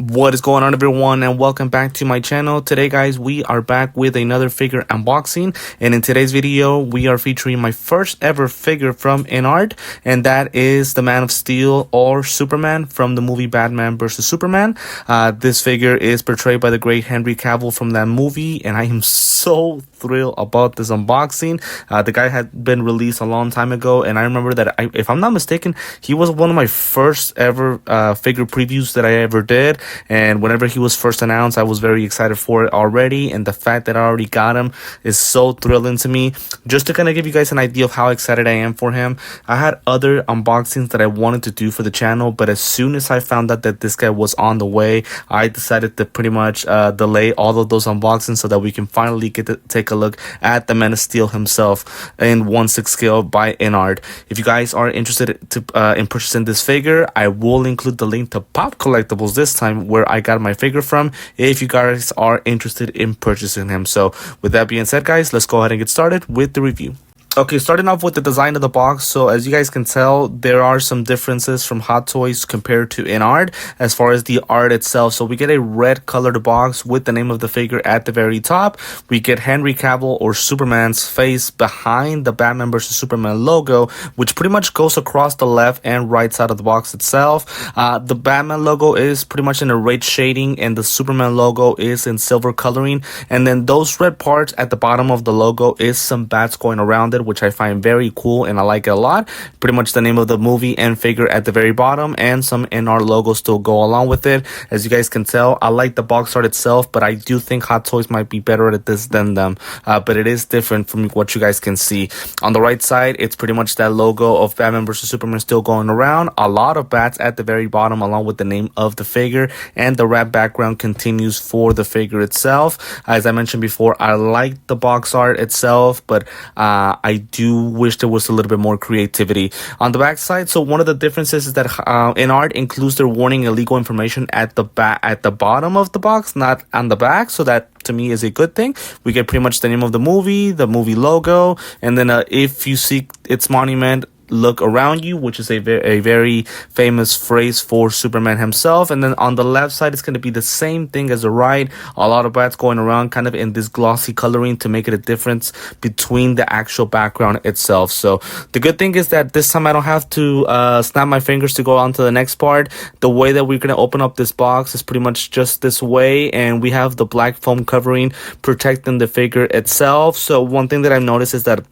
What is going on, everyone, and welcome back to my channel. Today, guys, we are back with another figure unboxing, and in today's video we are featuring my first ever figure from InArt, and that is the Man of Steel or Superman from the movie Batman vs Superman. This figure is portrayed by the great Henry Cavill from that movie, and I am so thrilled about this unboxing. The guy had been released a long time ago, and I remember that if I'm not mistaken, he was one of my first ever figure previews that I ever did. And whenever he was first announced, I was very excited for it already, and the fact that I already got him is so thrilling to me. Just to kind of give you guys an idea of how excited I am for him, I had other unboxings that I wanted to do for the channel, but as soon as I found out that this guy was on the way, I decided to pretty much delay all of those unboxings so that we can finally get to take a look at the Man of Steel himself in 1/6 scale by InArt. If you guys are interested in purchasing this figure, I will include the link to Pop Collectibles this time, where I got my figure from, if you guys are interested in purchasing him. So with that being said, guys, let's go ahead and get started with the review. Okay, starting off with the design of the box. So as you guys can tell, there are some differences from Hot Toys compared to InArt as far as the art itself. So we get a red colored box with the name of the figure at the very top. We get Henry Cavill or Superman's face behind the Batman vs Superman logo, which pretty much goes across the left and right side of the box itself. The Batman logo is pretty much in a red shading, and the Superman logo is in silver coloring. And then those red parts at the bottom of the logo is some bats going around it, which I find very cool and I like it a lot. Pretty much the name of the movie and figure at the very bottom, and some InArt logos still go along with it. As you guys can tell, I like the box art itself, but I do think Hot Toys might be better at this than them. But it is different from what you guys can see. On the right side, it's pretty much that logo of Batman vs Superman still going around. A lot of bats at the very bottom along with the name of the figure, and the wrap background continues for the figure itself. As I mentioned before, I like the box art itself, but I do wish there was a little bit more creativity on the back side. So one of the differences is that InArt includes their warning illegal information at the bottom of the box, not on the back. So that to me is a good thing. We get pretty much the name of the movie logo, and then if you seek its monument, look around you, which is a very famous phrase for Superman himself. And then on the left side, it's going to be the same thing as the right. A lot of bats going around kind of in this glossy coloring to make it a difference between the actual background itself. So the good thing is that this time I don't have to snap my fingers to go on to the next part. The way that we're going to open up this box is pretty much just this way, and we have the black foam covering protecting the figure itself. So one thing that I've noticed is that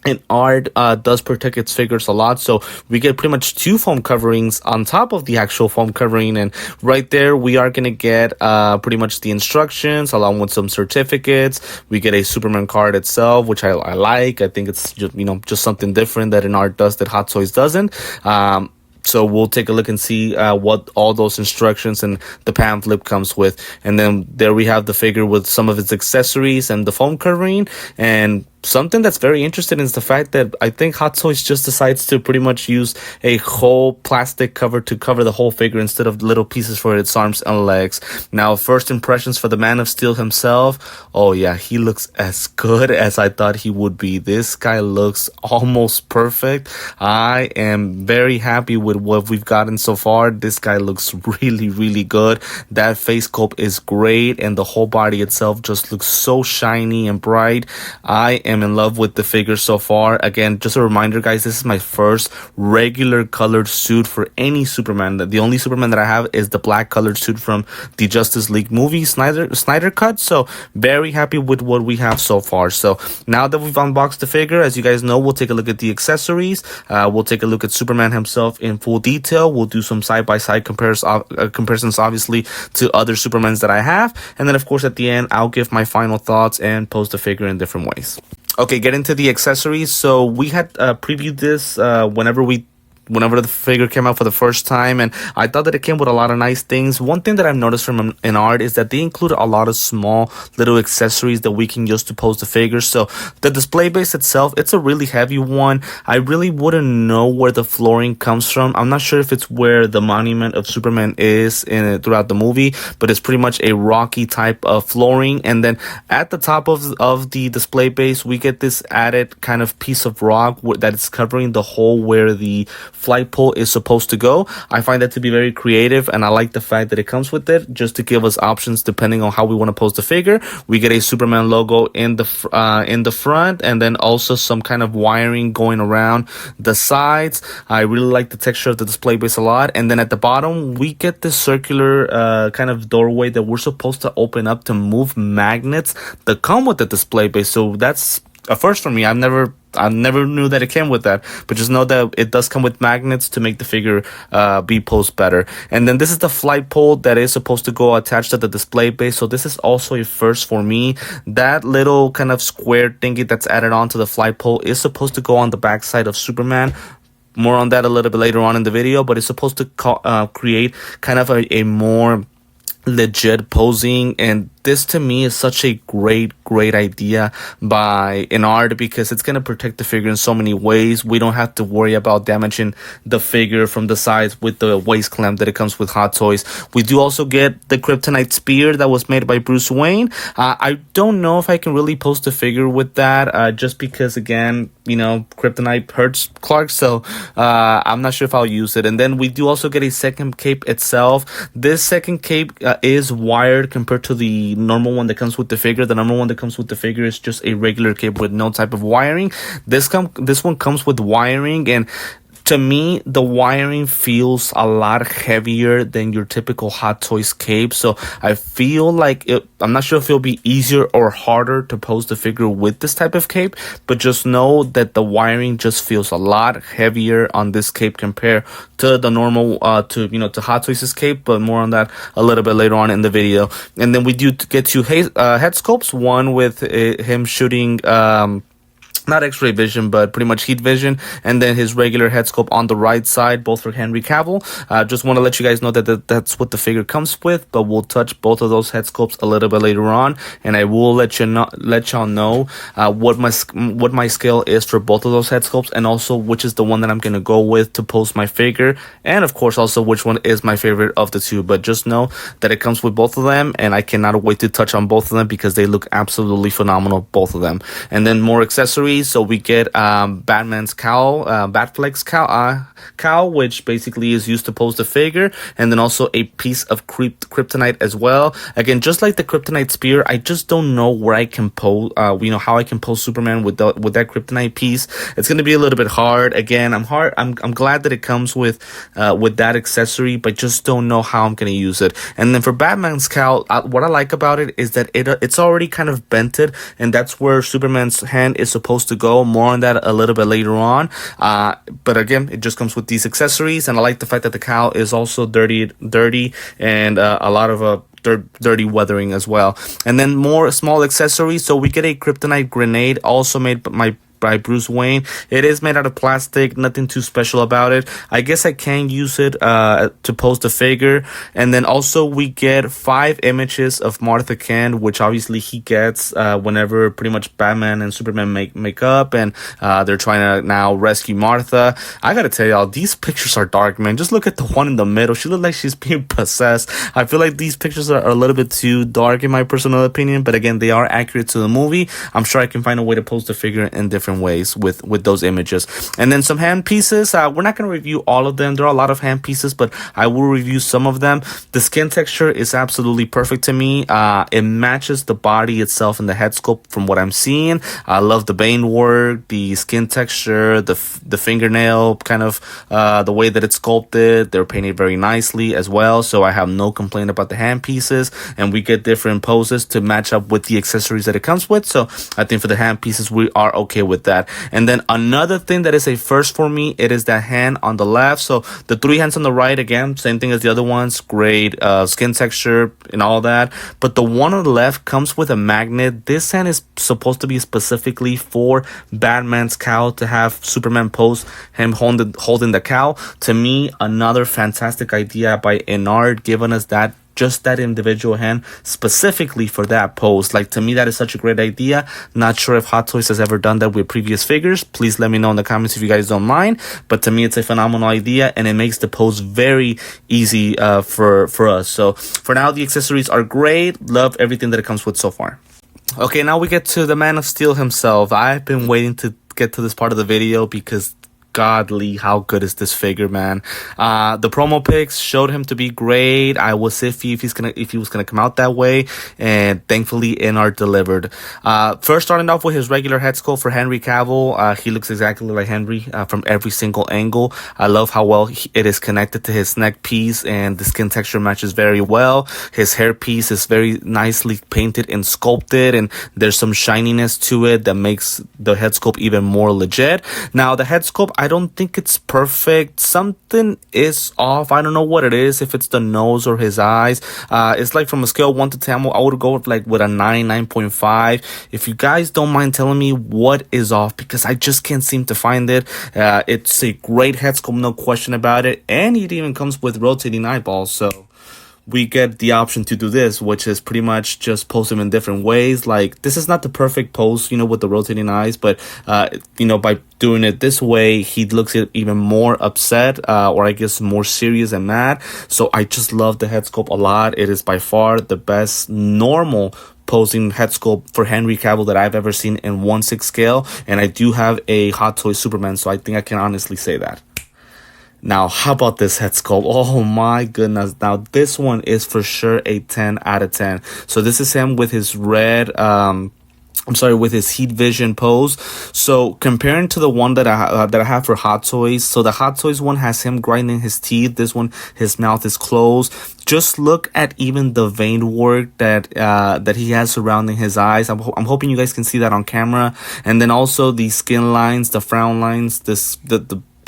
InArt does protect its figures a lot, so we get pretty much two foam coverings on top of the actual foam covering, and right there we are going to get pretty much the instructions along with some certificates. We get a Superman card itself, which I like. I think it's just something different that InArt does that Hot Toys doesn't. So we'll take a look and see what all those instructions and the pamphlet comes with. And then there we have the figure with some of its accessories and the foam covering. And something that's very interesting is the fact that I think Hot Toys just decides to pretty much use a whole plastic cover to cover the whole figure instead of little pieces for its arms and legs. Now, first impressions for the Man of Steel himself. Oh yeah, he looks as good as I thought he would be. This guy looks almost perfect. I am very happy with what we've gotten so far. This guy looks really good. That face sculpt is great, and the whole body itself just looks so shiny and bright. I am in love with the figure so far. Again, just a reminder, guys, this is my first regular colored suit for any Superman. The only Superman that I have is the black colored suit from the Justice League movie Snyder cut. So very happy with what we have so far. So now that we've unboxed the figure, as you guys know, we'll take a look at the accessories. We'll take a look at Superman himself in full detail. We'll do some side-by-side comparisons, obviously, to other Supermans that I have. And then, of course, at the end, I'll give my final thoughts and pose the figure in different ways. Okay, get into the accessories. So we had previewed this whenever the figure came out for the first time, and I thought that it came with a lot of nice things. One thing that I've noticed from InArt is that they include a lot of small little accessories that we can use to pose the figure. So the display base itself, it's a really heavy one. I really wouldn't know where the flooring comes from. I'm not sure if it's where the monument of Superman is throughout the movie, but it's pretty much a rocky type of flooring. And then at the top of the display base, we get this added kind of piece of rock that is covering the hole where the flagpole is supposed to go. I find that to be very creative, and I like the fact that it comes with it just to give us options depending on how we want to pose the figure. We get a Superman logo in the front, and then also some kind of wiring going around the sides. I really like the texture of the display base a lot. And then at the bottom, we get this circular kind of doorway that we're supposed to open up to move magnets that come with the display base. So that's a first for me. I never knew that it came with that, but just know that it does come with magnets to make the figure be posed better. And then this is the flight pole that is supposed to go attached to the display base. So this is also a first for me. That little kind of square thingy that's added onto the flight pole is supposed to go on the backside of Superman. More on that a little bit later on in the video, but it's supposed to create kind of a more legit posing. And this to me is such a great idea by InArt, because it's going to protect the figure in so many ways. We don't have to worry about damaging the figure from the sides with the waist clamp that it comes with Hot Toys. We do also get the kryptonite spear that was made by Bruce Wayne. I don't know if I can really pose the figure with that, just because, again, you know, kryptonite hurts Clark, so I'm not sure if I'll use it. And then we do also get a second cape itself. This second cape is wired compared to the normal one that comes with the figure. The normal one that comes with the figure is just a regular cape with no type of wiring. This one comes with wiring, and to me, the wiring feels a lot heavier than your typical Hot Toys cape. So I feel like I'm not sure if it'll be easier or harder to pose the figure with this type of cape, but just know that the wiring just feels a lot heavier on this cape compared to the normal, to Hot Toys' cape, but more on that a little bit later on in the video. And then we do get two head sculpts, one with him shooting, not X-ray vision, but pretty much heat vision, and then his regular head sculpt on the right side, both for Henry Cavill. Just want to let you guys know that that's what the figure comes with, but we'll touch both of those head sculpts a little bit later on, and I will let y'all know what my scale is for both of those head sculpts, and also which is the one that I'm gonna go with to pose my figure, and of course also which one is my favorite of the two. But just know that it comes with both of them, and I cannot wait to touch on both of them because they look absolutely phenomenal, both of them. And then more accessories. So we get Batman's cowl, Batfleck's cowl, which basically is used to pose the figure, and then also a piece of kryptonite as well. Again, just like the kryptonite spear, I just don't know where I can pose, how I can pose Superman with that kryptonite piece. It's going to be a little bit hard. Again, I'm glad that it comes with that accessory, but just don't know how I'm going to use it. And then for Batman's cowl, what I like about it is that it's already kind of bented, and that's where Superman's hand is supposed to go. More on that a little bit later on, but again, it just comes with these accessories, and I like the fact that the cowl is also dirty and a lot of dirty weathering as well. And then more small accessories. So we get a kryptonite grenade, also made by Bruce Wayne. It is made out of plastic, nothing too special about it. I guess I can use it to pose the figure. And then also we get 5 images of Martha Kent, which obviously he gets whenever pretty much Batman and Superman make up, and they're trying to now rescue Martha. I gotta tell y'all, these pictures are dark, man. Just look at the one in the middle. She looks like she's being possessed. I feel like these pictures are a little bit too dark in my personal opinion, but again, they are accurate to the movie. I'm sure I can find a way to pose the figure in different ways with those images. And then some hand pieces. We're not going to review all of them. There are a lot of hand pieces, but I will review some of them. The skin texture is absolutely perfect to me. It matches the body itself and the head sculpt from what I'm seeing. I love the bane work, the skin texture, the fingernail kind of the way that it's sculpted. They're painted very nicely as well, so I have no complaint about the hand pieces, and we get different poses to match up with the accessories that it comes with. So I think for the hand pieces we are okay with that. And then another thing that is a first for me, it is that hand on the left. So the 3 hands on the right, again, same thing as the other ones, great skin texture and all that, but the one on the left comes with a magnet. This hand is supposed to be specifically for Batman's cowl, to have Superman pose him holding the cowl. To me, another fantastic idea by InArt, giving us that just that individual hand specifically for that pose. Like, to me, that is such a great idea. Not sure if Hot Toys has ever done that with previous figures. Please let me know in the comments if you guys don't mind. But to me, it's a phenomenal idea, and it makes the pose very easy for us. So for now, the accessories are great. Love everything that it comes with so far. Okay, now we get to the Man of Steel himself. I've been waiting to get to this part of the video because godly how good is this figure, man. The promo pics showed him to be great. I was iffy if he was gonna come out that way, and thankfully InArt delivered. First, starting off with his regular head sculpt for Henry Cavill. He looks exactly like Henry from every single angle. I love how well it is connected to his neck piece, and the skin texture matches very well. His hair piece is very nicely painted and sculpted, and there's some shininess to it that makes the head sculpt even more legit. Now, the head sculpt, I don't think it's perfect. Something is off. I don't know what it is, if it's the nose or his eyes. It's like from a scale of 1 to 10, I would go with a 9.5. If you guys don't mind telling me what is off, because I just can't seem to find it. It's a great head sculpt, no question about it, and it even comes with rotating eyeballs, so we get the option to do this, which is pretty much just pose him in different ways. Like, this is not the perfect pose, with the rotating eyes, but by doing it this way, he looks even more upset, or I guess more serious and mad. So I just love the head sculpt a lot. It is by far the best normal posing head sculpt for Henry Cavill that I've ever seen in 1/6 scale, and I do have a Hot Toy Superman, so I think I can honestly say that. Now, how about this head sculpt? Oh my goodness. Now, this one is for sure a 10 out of 10. So this is him with his with his heat vision pose. So comparing to the one that I have for Hot Toys, so the Hot Toys one has him grinding his teeth. This one, his mouth is closed. Just look at even the vein work that he has surrounding his eyes. I'm hoping you guys can see that on camera. And then also the skin lines, the frown lines,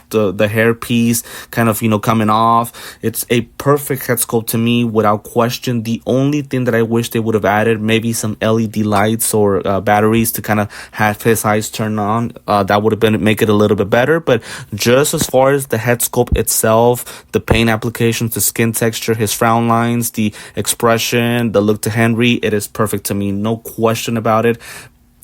the hair piece kind of coming off. It's a perfect head sculpt to me without question. The only thing that I wish they would have added, maybe some LED lights or batteries to kind of have his eyes turn on, that would have make it a little bit better. But just as far as the head sculpt itself, the paint applications, the skin texture, his frown lines, the expression, the look to Henry, it is perfect to me, no question about it.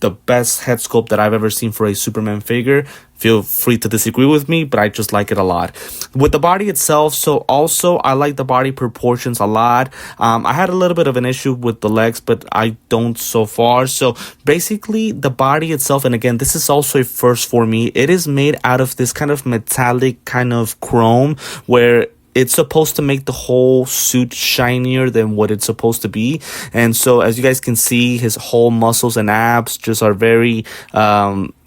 The best head sculpt that I've ever seen for a Superman figure. Feel free to disagree with me, but I just like it a lot. With the body itself, so also I like the body proportions a lot. I had a little bit of an issue with the legs, but I don't so far. So basically the body itself, and again, this is also a first for me, it is made out of this kind of metallic kind of chrome where it's supposed to make the whole suit shinier than what it's supposed to be. And so as you guys can see, his whole muscles and abs just are very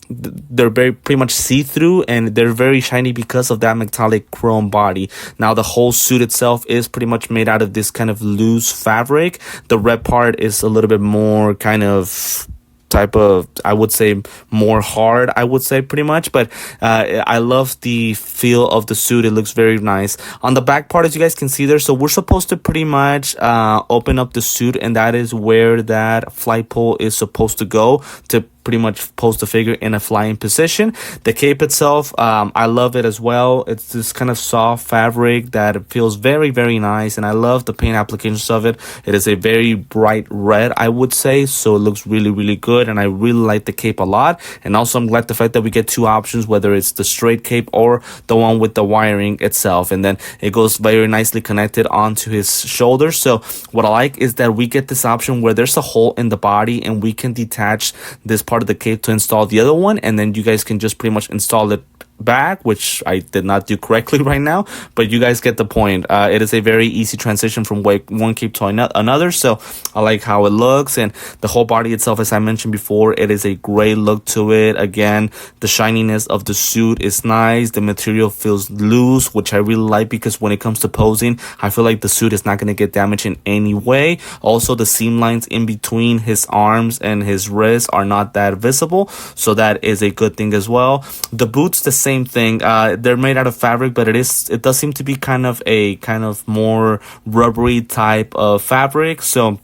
they're very pretty much see-through, and they're very shiny because of that metallic chrome body. Now the whole suit itself is pretty much made out of this kind of loose fabric. The red part is a little bit more kind of type of, I would say, more hard, I would say, pretty much. But I love the feel of the suit. It looks very nice. On the back part, as you guys can see there, so we're supposed to pretty much open up the suit, and that is where that flight pole is supposed to go to pretty much pose the figure in a flying position. The cape itself, I love it as well. It's this kind of soft fabric that feels very, very nice, and I love the paint applications of it. It is a very bright red, I would say, so it looks really, really good, and I really like the cape a lot. And also I'm glad the fact that we get two options, whether it's the straight cape or the one with the wiring itself, and then it goes very nicely connected onto his shoulders. So what I like is that we get this option where there's a hole in the body, and we can detach this part of the cape to install the other one, and then you guys can just pretty much install it back, which I did not do correctly right now, but you guys get the point. It is a very easy transition from one cape to another, so I like how it looks. And the whole body itself, as I mentioned before, it is a great look to it. Again, the shininess of the suit is nice. The material feels loose, which I really like, because when it comes to posing, I feel like the suit is not going to get damaged in any way. Also, the seam lines in between his arms and his wrists are not that visible, so that is a good thing as well. The boots, the same thing. They're made out of fabric, but it does seem to be kind of more rubbery type of fabric. So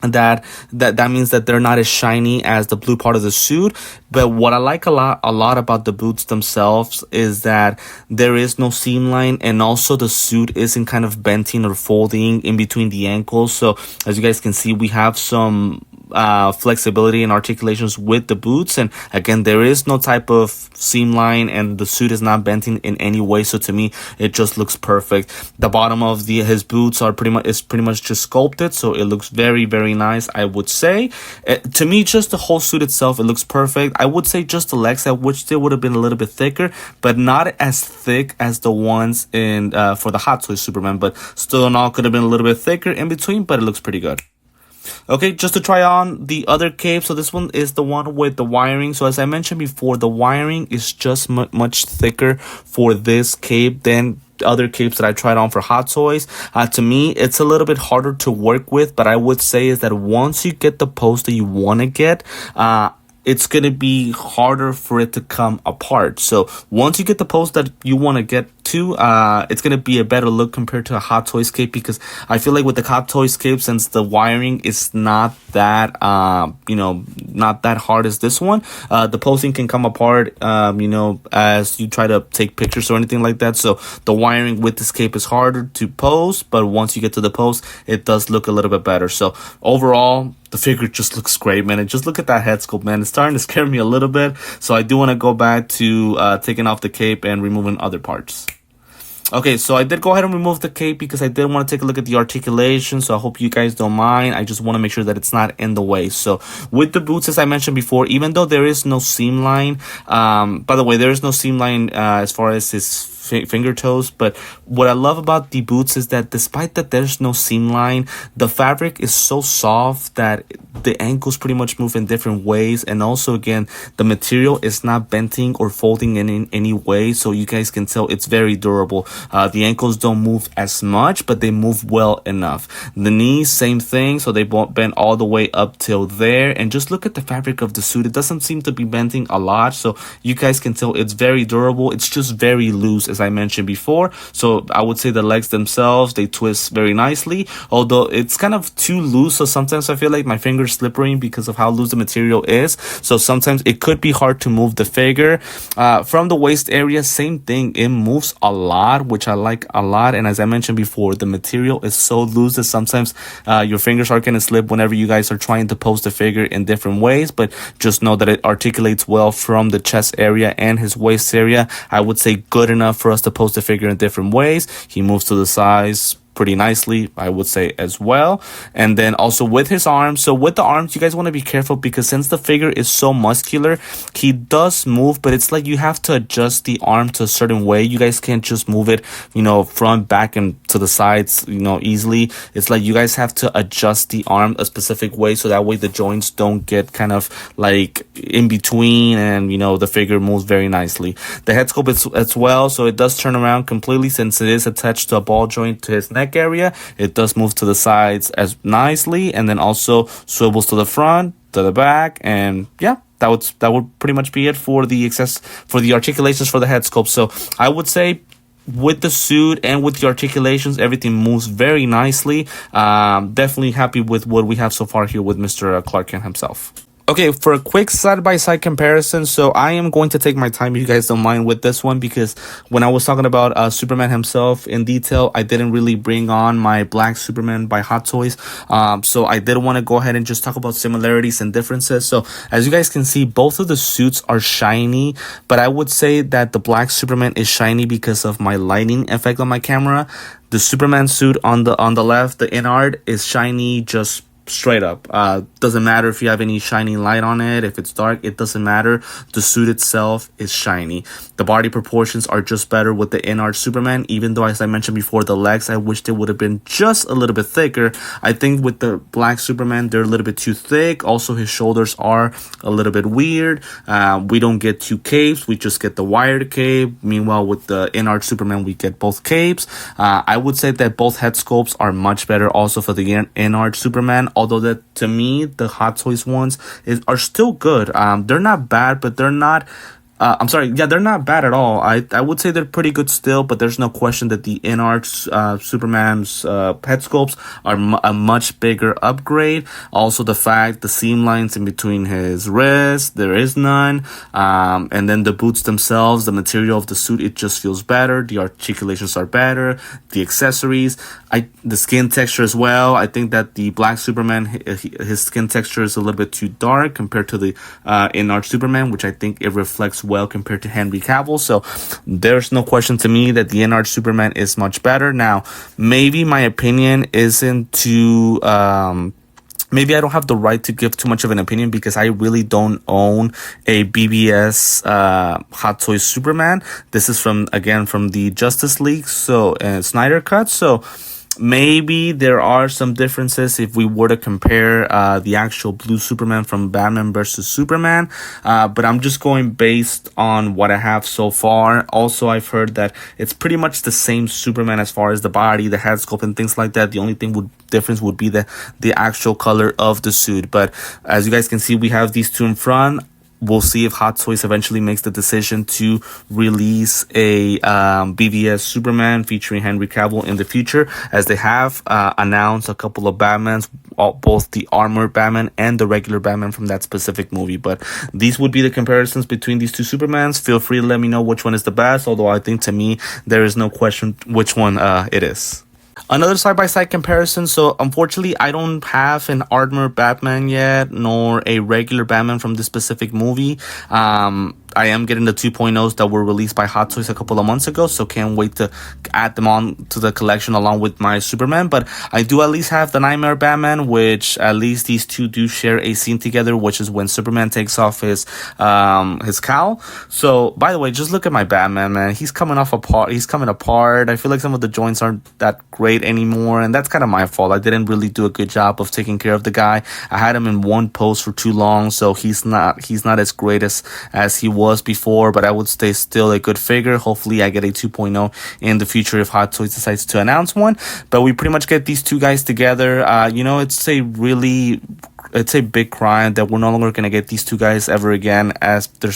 that means that they're not as shiny as the blue part of the suit. But what I like a lot about the boots themselves is that there is no seam line, and also the suit isn't kind of bending or folding in between the ankles. So as you guys can see, we have some flexibility and articulations with the boots. And again, there is no type of seam line, and the suit is not benting in any way. So to me, it just looks perfect. The bottom of his boots are pretty much just sculpted, so it looks very, very nice, I would say. To me, just the whole suit itself, it looks perfect. I would say just the legs, I wish they would have been a little bit thicker, but not as thick as the ones in for the Hot Toys Superman, but still in all could have been a little bit thicker in between, but it looks pretty good. Okay, just to try on the other cape. So this one is the one with the wiring. So as I mentioned before, the wiring is just much thicker for this cape than other capes that I tried on for Hot Toys. To me, it's a little bit harder to work with, but I would say is that once you get the pose that you want to get, it's going to be harder for it to come apart. So once you get the pose that you want to get to, it's going to be a better look compared to a Hot Toys cape, because I feel like with the Hot Toys cape, since the wiring is not that, not that hard as this one, the posing can come apart, as you try to take pictures or anything like that. So the wiring with this cape is harder to pose, but once you get to the pose, it does look a little bit better. So overall, the figure just looks great, man. And just look at that head sculpt, man. It's starting to scare me a little bit. So I do want to go back to taking off the cape and removing other parts. Okay, so I did go ahead and remove the cape because I did want to take a look at the articulation. So I hope you guys don't mind. I just want to make sure that it's not in the way. So with the boots, as I mentioned before, even though there is no seam line, by the way, there is no seam line as far as his finger toes, but what I love about the boots is that despite that there's no seam line, the fabric is so soft that the ankles pretty much move in different ways, and also again, the material is not bending or folding in any way, so you guys can tell it's very durable. The ankles don't move as much, but they move well enough. The knees, same thing, so they won't bend all the way up till there. And just look at the fabric of the suit, it doesn't seem to be bending a lot, so you guys can tell it's very durable. It's just very loose, as I mentioned before. So I would say the legs themselves, they twist very nicely, although it's kind of too loose, so sometimes I feel like my fingers slippery because of how loose the material is. So sometimes it could be hard to move the figure. From the waist area, same thing, it moves a lot, which I like a lot. And as I mentioned before, the material is so loose that sometimes your fingers are going to slip whenever you guys are trying to pose the figure in different ways, but just know that it articulates well from the chest area and his waist area. I would say good enough for us to pose the figure in different ways. He moves to the sides pretty nicely, I would say, as well. And then also with his arms, so with the arms, you guys want to be careful because since the figure is so muscular, he does move, but it's like you have to adjust the arm to a certain way. You guys can't just move it, front, back, and to the sides, easily. It's like you guys have to adjust the arm a specific way, so that way the joints don't get kind of like in between, and the figure moves very nicely. The head sculpt is as well, so it does turn around completely since it is attached to a ball joint to his neck area. It does move to the sides as nicely, and then also swivels to the front, to the back, and yeah, that would pretty much be it for the articulations for the head sculpt. So I would say with the suit and with the articulations, everything moves very nicely. Definitely happy with what we have so far here with Mr. Clark Kent himself. Okay, for a quick side-by-side comparison, so I am going to take my time, if you guys don't mind, with this one, because when I was talking about Superman himself in detail, I didn't really bring on my Black Superman by Hot Toys. So I did want to go ahead and just talk about similarities and differences. So as you guys can see, both of the suits are shiny, but I would say that the Black Superman is shiny because of my lighting effect on my camera. The Superman suit on the left, the InArt, is shiny just straight up. Doesn't matter if you have any shiny light on it, if it's dark, it doesn't matter. The suit itself is shiny. The body proportions are just better with the InArt Superman, even though, as I mentioned before, the legs, I wish they would have been just a little bit thicker. I think with the Black Superman, they're a little bit too thick. Also, his shoulders are a little bit weird. We don't get two capes, we just get the wired cape. Meanwhile, with the InArt Superman, we get both capes. I would say that both head sculpts are much better also for the InArt Superman, although that to me the Hot Toys ones are still good. They're not bad, but they're not I'm sorry. Yeah, they're not bad at all. I would say they're pretty good still, but there's no question that the InArt Superman's head sculpts are a much bigger upgrade. Also, the fact the seam lines in between his wrists, there is none. And then the boots themselves, the material of the suit, it just feels better. The articulations are better. The accessories, the skin texture as well. I think that the black Superman, his skin texture is a little bit too dark compared to the InArt Superman, which I think it reflects well compared to Henry Cavill. So there's no question to me that the InArt Superman is much better. Now, maybe my opinion isn't too maybe I don't have the right to give too much of an opinion because I really don't own a BBS Hot Toys Superman. This is from the Justice League, so Snyder Cut. So maybe there are some differences if we were to compare the actual blue Superman from Batman versus Superman. But I'm just going based on what I have so far. Also, I've heard that it's pretty much the same Superman as far as the body, the head sculpt, and things like that. The only difference would be the actual color of the suit. But as you guys can see, we have these two in front. We'll see if Hot Toys eventually makes the decision to release a BVS Superman featuring Henry Cavill in the future, as they have announced a couple of Batmans, both the armored Batman and the regular Batman from that specific movie. But these would be the comparisons between these two Supermans. Feel free to let me know which one is the best, although I think to me there is no question which one it is. Another side-by-side comparison. So unfortunately, I don't have an armored Batman yet, nor a regular Batman from this specific movie. I am getting the 2.0s that were released by Hot Toys a couple of months ago, so can't wait to add them on to the collection along with my Superman. But I do at least have the Nightmare Batman, which at least these two do share a scene together, which is when Superman takes off his cowl. So, by the way, just look at my Batman, man. He's coming apart. I feel like some of the joints aren't that great anymore, and that's kind of my fault. I didn't really do a good job of taking care of the guy. I had him in one pose for too long, so he's not as great as he was before, but I would say still a good figure. Hopefully I get a 2.0 in the future if Hot Toys decides to announce one. But we pretty much get these two guys together. It's a big crime that we're no longer going to get these two guys ever again as their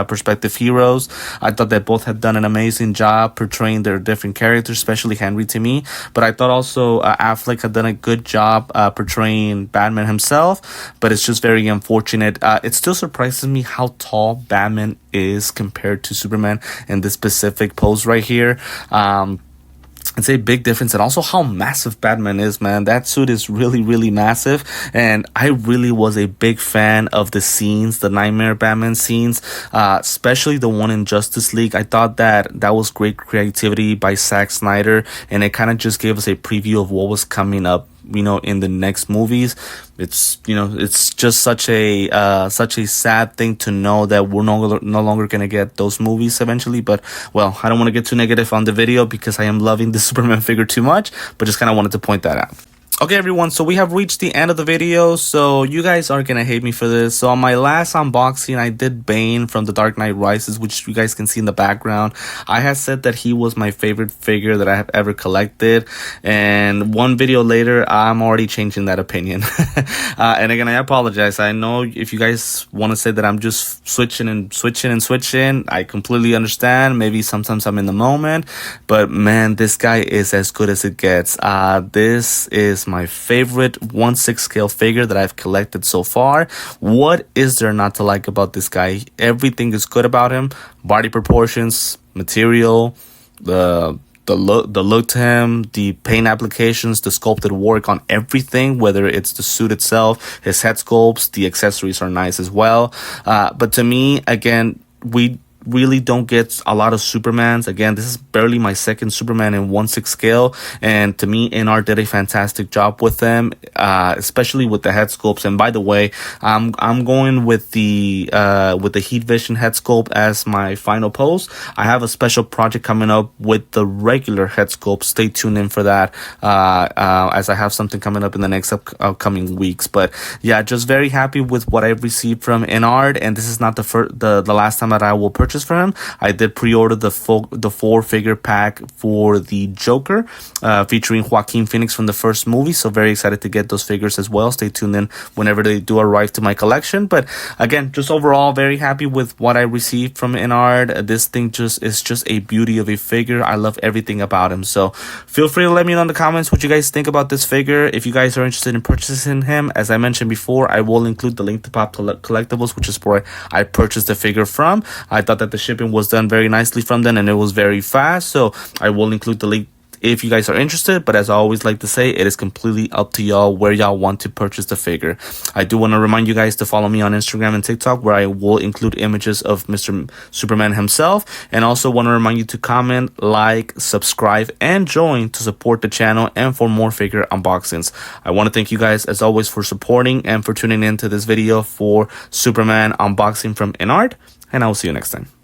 perspective heroes. I thought that both had done an amazing job portraying their different characters, especially Henry to me. But I thought also Affleck had done a good job portraying Batman himself. But it's just very unfortunate. It still surprises me how tall Batman is compared to Superman in this specific pose right here. It's a big difference, and also how massive Batman is, man. That suit is really, really massive, and I really was a big fan of the scenes, the Nightmare Batman scenes, especially the one in Justice League. I thought that was great creativity by Zack Snyder, and it kind of just gave us a preview of what was coming up, in the next movies. It's just such a sad thing to know that we're no longer gonna get those movies eventually. But well, I don't want to get too negative on the video because I am loving the Superman figure too much, but just kind of wanted to point that out. Okay, everyone, so we have reached the end of the video, so you guys are gonna hate me for this. So on my last unboxing, I did Bane from The Dark Knight Rises, which you guys can see in the background. I had said that he was my favorite figure that I have ever collected, and one video later, I'm already changing that opinion. And again, I apologize. I know if you guys want to say that I'm just switching, I completely understand. Maybe sometimes I'm in the moment, but man, this guy is as good as it gets. This is my favorite 1/6 scale figure that I've collected so far. What is there not to like about this guy? Everything is good about him. Body proportions, material, the look to him, the paint applications, the sculpted work on everything, whether it's the suit itself, his head sculpts, the accessories are nice as well. But to me, again, we really don't get a lot of Supermans. Again, this is barely my second Superman in 1/6 scale, and to me, InArt did a fantastic job with them, especially with the head sculpts. And by the way, I'm going with the Heat Vision head sculpt as my final pose. I have a special project coming up with the regular head sculpt. Stay tuned in for that, as I have something coming up in the next upcoming weeks. But yeah, just very happy with what I've received from InArt, and this is not the last time that I will purchase purchase for him. I did pre-order the 4-figure pack for the Joker, featuring Joaquin Phoenix from the first movie. So very excited to get those figures as well. Stay tuned in whenever they do arrive to my collection. But again, just overall very happy with what I received from InArt. This thing is just a beauty of a figure. I love everything about him. So feel free to let me know in the comments what you guys think about this figure. If you guys are interested in purchasing him, as I mentioned before, I will include the link to Pop Collectibles, which is where I purchased the figure from. I thought that the shipping was done very nicely from them, and it was very fast. So I will include the link if you guys are interested. But as I always like to say, it is completely up to y'all where y'all want to purchase the figure. I do want to remind you guys to follow me on Instagram and TikTok, where I will include images of Mr. Superman himself, and also want to remind you to comment, like, subscribe, and join to support the channel and for more figure unboxings. I want to thank you guys as always for supporting and for tuning in to this video for Superman unboxing from InArt, and I will see you next time.